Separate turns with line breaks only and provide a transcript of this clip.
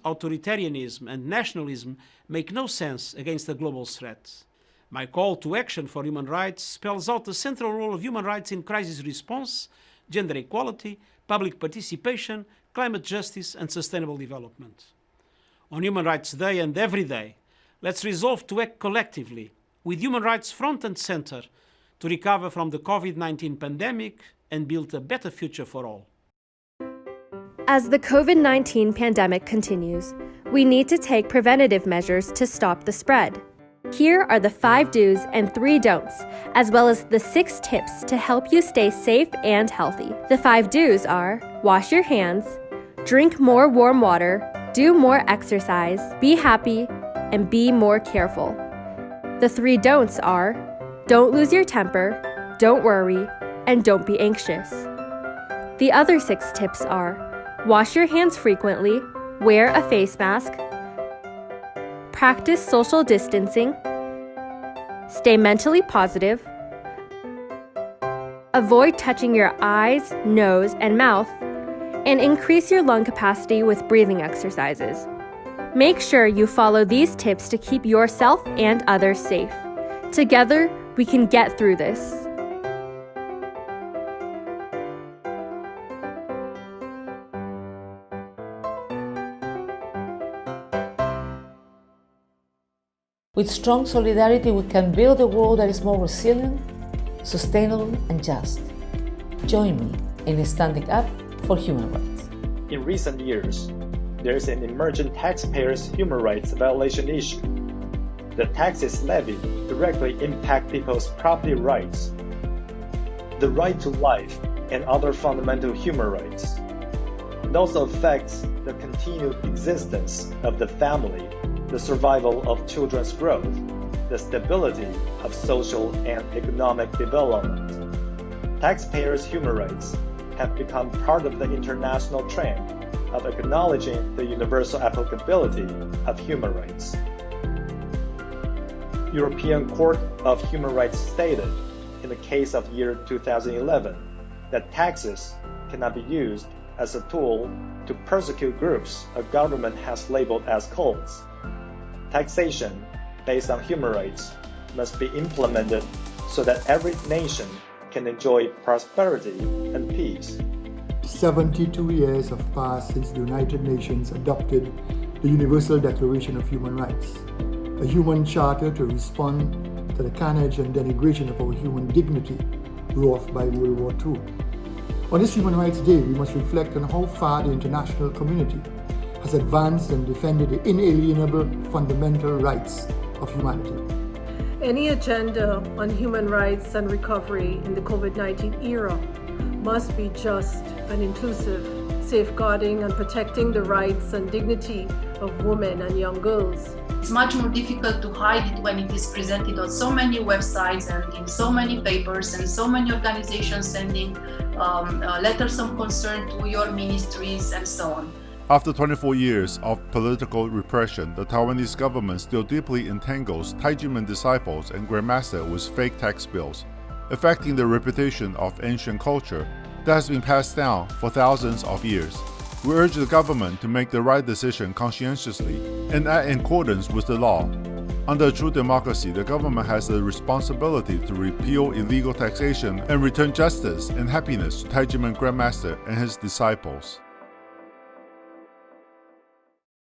authoritarianism and nationalism make no sense against the global threat. My call to action for human rights spells out the central role of human rights in crisis response, gender equality, public participation, climate justice, and sustainable development. On Human Rights Day and every day, let's resolve to act collectively, with human rights front and center, to recover from the COVID-19 pandemic and build a better future for all.
As the COVID-19 pandemic continues, we need to take preventative measures to stop the spread. Here are the 5 do's and 3 don'ts, as well as the 6 tips to help you stay safe and healthy. The 5 do's are: wash your hands, drink more warm water, do more exercise, be happy, and be more careful. The 3 don'ts are: don't lose your temper, don't worry, and don't be anxious. The other 6 tips are: wash your hands frequently, wear a face mask, practice social distancing, stay mentally positive, avoid touching your eyes, nose, and mouth, and increase your lung capacity with breathing exercises. Make sure you follow these tips to keep yourself and others safe. Together, we can get through this.
With strong solidarity, we can build a world that is more resilient, sustainable, and just. Join me in standing up for human rights.
In recent years, there is an emerging taxpayers' human rights violation issue. The taxes levied directly impact people's property rights, the right to life, and other fundamental human rights. It also affects the continued existence of the family, the survival of children's growth, the stability of social and economic development. Taxpayers' human rights have become part of the international trend of acknowledging the universal applicability of human rights. European Court of Human Rights stated, in the case of year 2011, that taxes cannot be used as a tool to persecute groups a government has labeled as cults. Taxation based on human rights must be implemented so that every nation can enjoy prosperity and peace.
72 years have passed since the United Nations adopted the Universal Declaration of Human Rights, a human charter to respond to the carnage and denigration of our human dignity wrought by World War II. On this Human Rights Day, we must reflect on how far the international community has advanced and defended the inalienable fundamental rights of humanity.
Any agenda on human rights and recovery in the COVID-19 era must be just and inclusive, safeguarding and protecting the rights and dignity of women and young girls.
It's much more difficult to hide it when it is presented on so many websites and in so many papers and so many organizations sending letters of concern to your ministries and so on.
After 24 years of political repression, the Taiwanese government still deeply entangles Taiji Men disciples and grandmaster with fake tax bills, affecting the reputation of ancient culture that has been passed down for thousands of years. We urge the government to make the right decision conscientiously and act in accordance with the law. Under a true democracy, the government has the responsibility to repeal illegal taxation and return justice and happiness to Taiji Men grandmaster and his disciples.